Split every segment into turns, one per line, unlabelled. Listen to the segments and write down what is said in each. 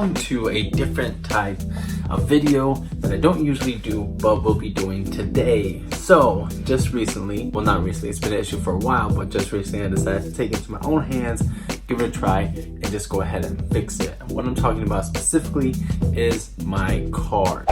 welcome to a different type of video that I don't usually do, but will be doing today. So, just recently, well not recently, it's been an issue for a while, but just recently I decided to take it into my own hands, give it a try, and just go ahead and fix it. And what I'm talking about specifically is my car.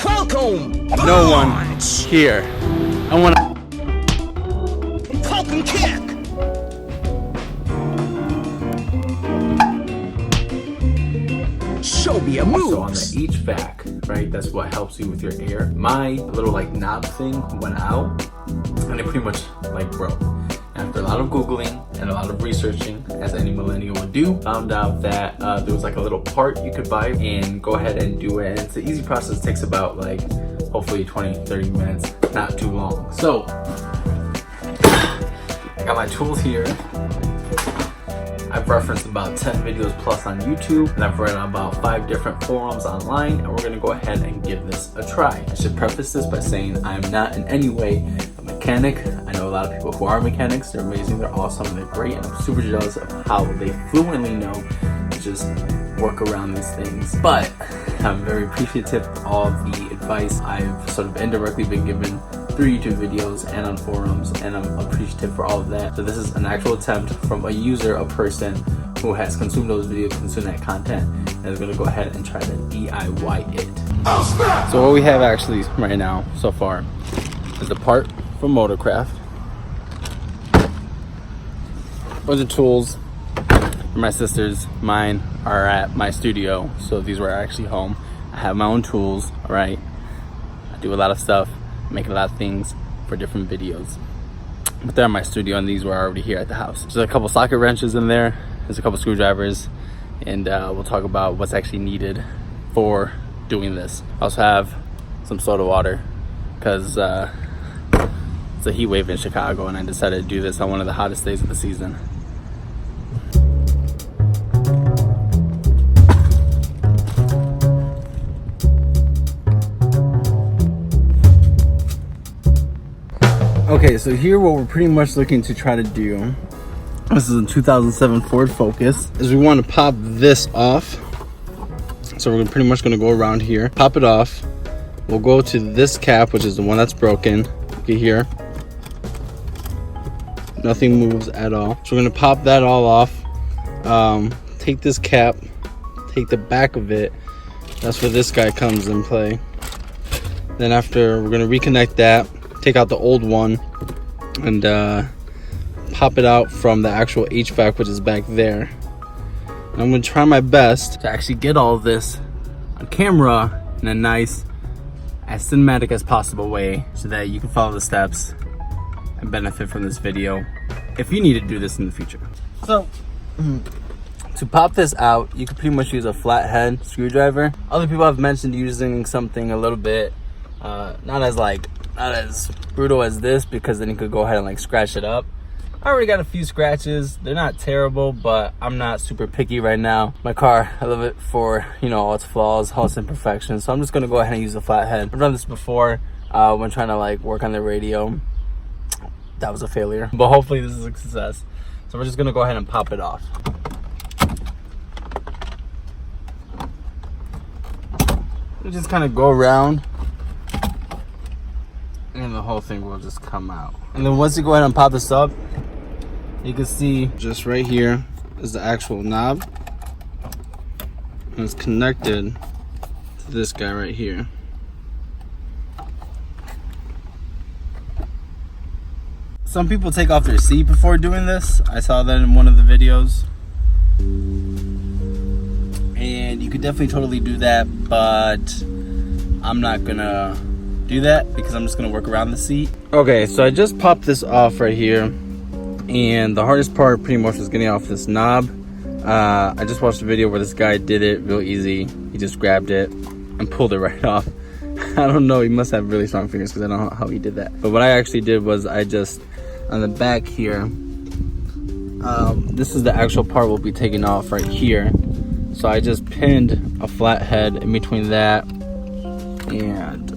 Welcome!
No one here. I want to
kick! Show me a move!
So on the HVAC, right, that's what helps you with your air. My little like knob thing went out and it pretty much like broke. After a lot of Googling and a lot of researching, as any millennial would do, found out that there was like a little part you could buy and go ahead and do it. And it's an easy process. It takes about like hopefully 20-30 minutes, not too long. So I got my tools here. I've referenced about 10 videos plus on YouTube, and I've read on about 5 different forums online, and we're gonna go ahead and give this a try. I should preface this by saying I'm not in any way a mechanic. I know a lot of people who are mechanics. They're amazing, they're awesome, they're great, and I'm super jealous of how they fluently know to just work around these things. But I'm very appreciative of all of the advice I've sort of indirectly been given through YouTube videos and on forums, and I'm appreciative for all of that. So this is an actual attempt from a user, a person who has consumed those videos, consumed that content, and is gonna go ahead and try to DIY it. So what we have actually right now, so far, is the part from Motorcraft. Bunch of tools for my sisters. Mine are at my studio, so these were actually home. I have my own tools, all right? I do a lot of stuff, make a lot of things for different videos, but they're in my studio and these were already here at the house. There's a couple socket wrenches in there, there's a couple screwdrivers, and we'll talk about what's actually needed for doing this. I also have some soda water because it's a heat wave in Chicago and I decided to do this on one of the hottest days of the season. Okay, so here what we're pretty much looking to try to do, this is a 2007 Ford Focus, is we want to pop this off. So we're pretty much going to go around here, pop it off. We'll go to this cap, which is the one that's broken. Get here. Nothing moves at all. So we're going to pop that all off. Take this cap, take the back of it. That's where this guy comes in play. Then after, we're going to reconnect that. Take out the old one and pop it out from the actual HVAC, which is back there. And I'm gonna try my best to actually get all of this on camera in a nice, as cinematic as possible way, so that you can follow the steps and benefit from this video if you need to do this in the future. So to pop this out, you can pretty much use a flathead screwdriver. Other people have mentioned using something a little bit not as brutal as this, because then you could go ahead and like scratch it up. I already got a few scratches. They're not terrible, but I'm not super picky right now. My car, I love it for, you know, all its flaws, all its imperfections. So I'm just gonna go ahead and use a flathead. I've done this before when trying to like work on the radio. That was a failure, but hopefully this is a success. So we're just gonna go ahead and pop it off. We just kind of go around, and the whole thing will just come out. And then once you go ahead and pop this up, you can see just right here is the actual knob, and it's connected to this guy right here. Some people take off their seat before doing this. I saw that in one of the videos, and you could definitely totally do that, but I'm not gonna do that because I'm just gonna work around the seat. Okay, so I just popped this off right here, and the hardest part pretty much was getting off this knob. I just watched a video where this guy did it real easy. He just grabbed it and pulled it right off. I don't know, he must have really strong fingers because I don't know how he did that. But what I actually did was I just, on the back here, this is the actual part we'll be taking off right here. So I just pinned a flathead in between that and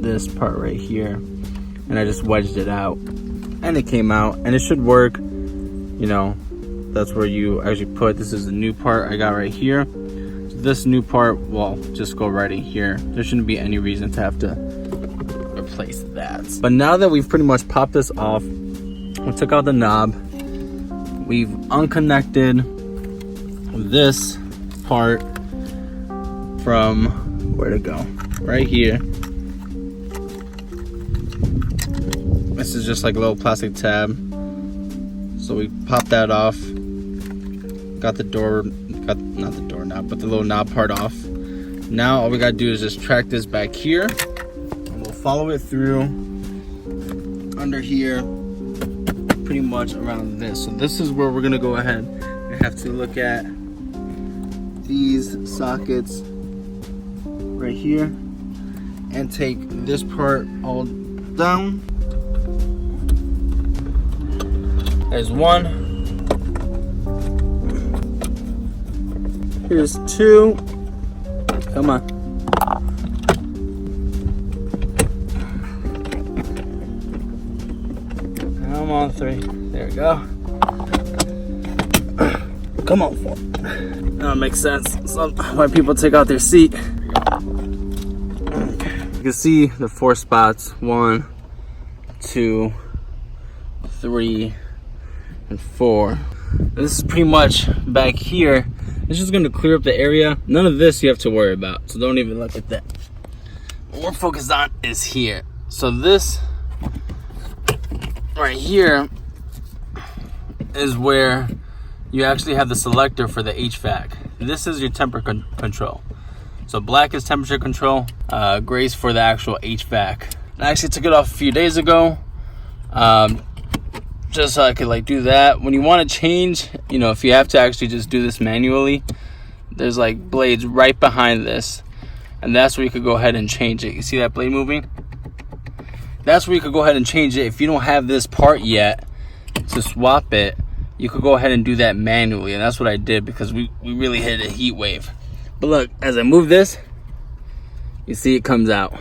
this part right here, and I just wedged it out, and it came out, and it should work, you know, that's where you actually put, this is the new part I got right here. So this new part will just go right in here. There shouldn't be any reason to have to replace that. But now that we've pretty much popped this off, we took out the knob, we've unconnected this part from, where to go? Right here. This is just like a little plastic tab. So we popped that off. Got the door, not the door knob, but the little knob part off. Now all we gotta do is just track this back here. And we'll follow it through under here, pretty much around this. So this is where we're gonna go ahead and have to look at these sockets right here and take this part all down. There's one. Here's two. Come on. Come on, three. There we go. Come on, four. That makes sense. So why people take out their seat. You can see the 4 spots. 1, 2, 3, and 4. This is pretty much back here. It's just going to clear up the area. None of this you have to worry about, so don't even look at that. What we're focused on is here. So this right here is where you actually have the selector for the HVAC. This is your temperature control. So black is temperature control, gray is for the actual HVAC. I actually took it off a few days ago, just so I could like do that. When you want to change, you know, if you have to actually just do this manually, there's like blades right behind this, and that's where you could go ahead and change it. You see that blade moving? That's where you could go ahead and change it. If you don't have this part yet to swap it, you could go ahead and do that manually, and that's what I did because we really hit a heat wave. But look, as I move this, you see it comes out.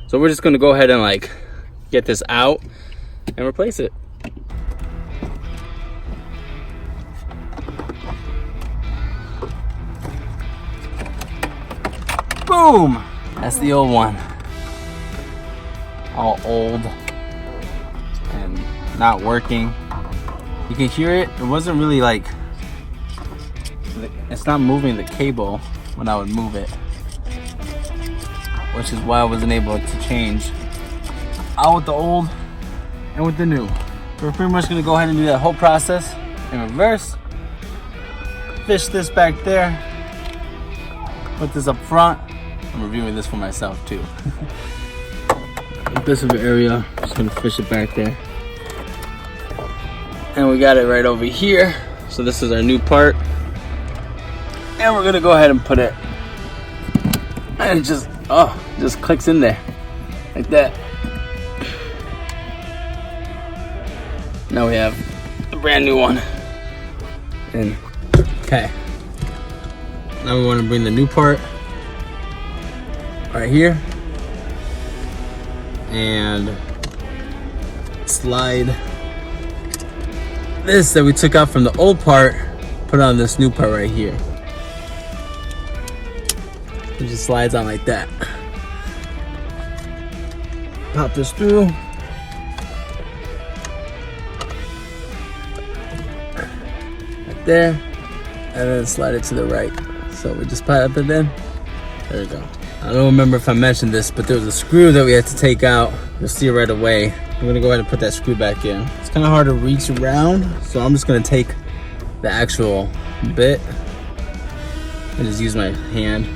So we're just gonna go ahead and like get this out and replace it. Boom! That's the old one. All old and not working. You can hear it. It wasn't really like, it's not moving the cable when I would move it, which is why I wasn't able to change out with the old and with the new. We're pretty much gonna go ahead and do that whole process in reverse. Fish this back there, put this up front. I'm reviewing this for myself too. This is the area, just gonna fish it back there. And we got it right over here. So this is our new part. And we're gonna go ahead and put it, and it just clicks in there like that. Now we have a brand new one. And okay, now we want to bring the new part right here and slide this that we took out from the old part, put on this new part right here. It just slides on like that. Pop this through. Right there. And then slide it to the right. So we just pop it in. There we go. I don't remember if I mentioned this, but there was a screw that we had to take out. You'll see it right away. I'm gonna go ahead and put that screw back in. It's kind of hard to reach around, so I'm just gonna take the actual bit and just use my hand.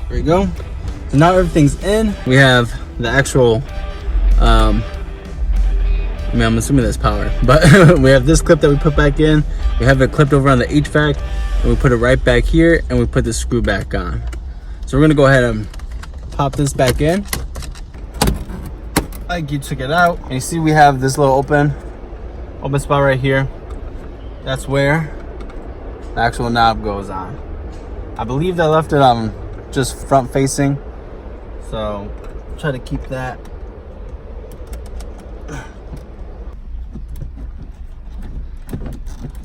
There you go. So now everything's in. We have the actual, I'm assuming that's power, but we have this clip that we put back in. We have it clipped over on the HVAC, and we put it right back here, and we put the screw back on. So we're gonna go ahead and pop this back in. Like you took it out, and you see we have this little open spot right here. That's where the actual knob goes on. I believe I left it on just front facing, so Try to keep that.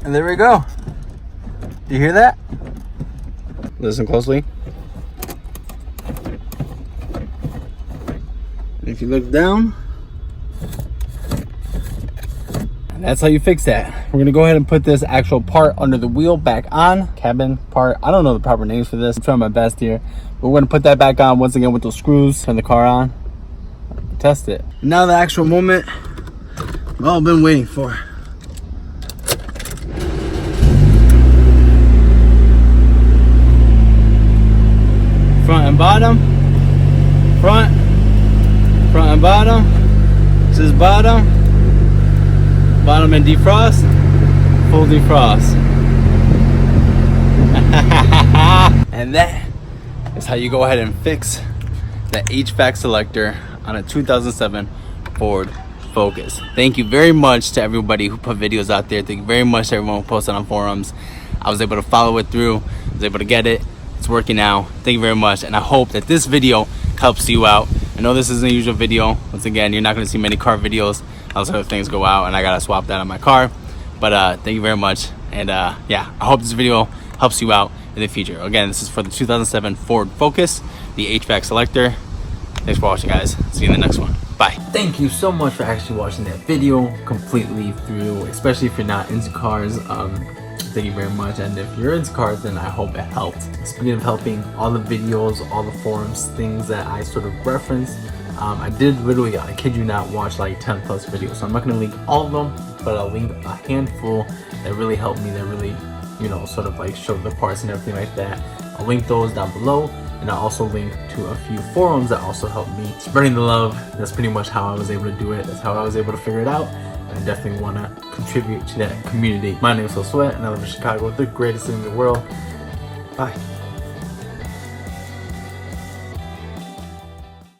And there we go. Do you hear that? Listen closely. If you look down, and that's how you fix that. We're gonna go ahead and put this actual part under the wheel back on. Cabin part. I don't know the proper names for this. I'm trying my best here. But we're gonna put that back on once again with those screws. Turn the car on. Test it. Now the actual moment we've all been waiting for. Front and bottom. Front and bottom. This is bottom. Bottom and defrost. Full defrost. And that is how you go ahead and fix the HVAC selector on a 2007 Ford Focus. Thank you very much to everybody who put videos out there. Thank you very much to everyone who posted on forums. I was able to follow it through. I was able to get it. It's working now. Thank you very much. And I hope that this video helps you out. I know this isn't a usual video. Once again, you're not going to see many car videos. Other things go out and I got to swap that on my car. But thank you very much. And yeah, I hope this video helps you out in the future. Again, this is for the 2007 Ford Focus, the HVAC selector. Thanks for watching, guys. See you in the next one. Bye. Thank you so much for actually watching that video completely through, especially if you're not into cars. Thank you very much. And if you're into cars, then I hope it helped. Speaking of helping, all the videos, all the forums, things that I sort of referenced, I did literally, I kid you not, watch like 10 plus videos. So I'm not going to link all of them, but I'll link a handful that really helped me, that really, you know, sort of like showed the parts and everything like that. I'll link those down below. And I'll also link to a few forums that also helped me. Spreading the love, that's pretty much how I was able to do it. That's how I was able to figure it out. And I definitely want to contribute to that community. My name is Sweat, and I live in Chicago, the greatest city in the world. Bye.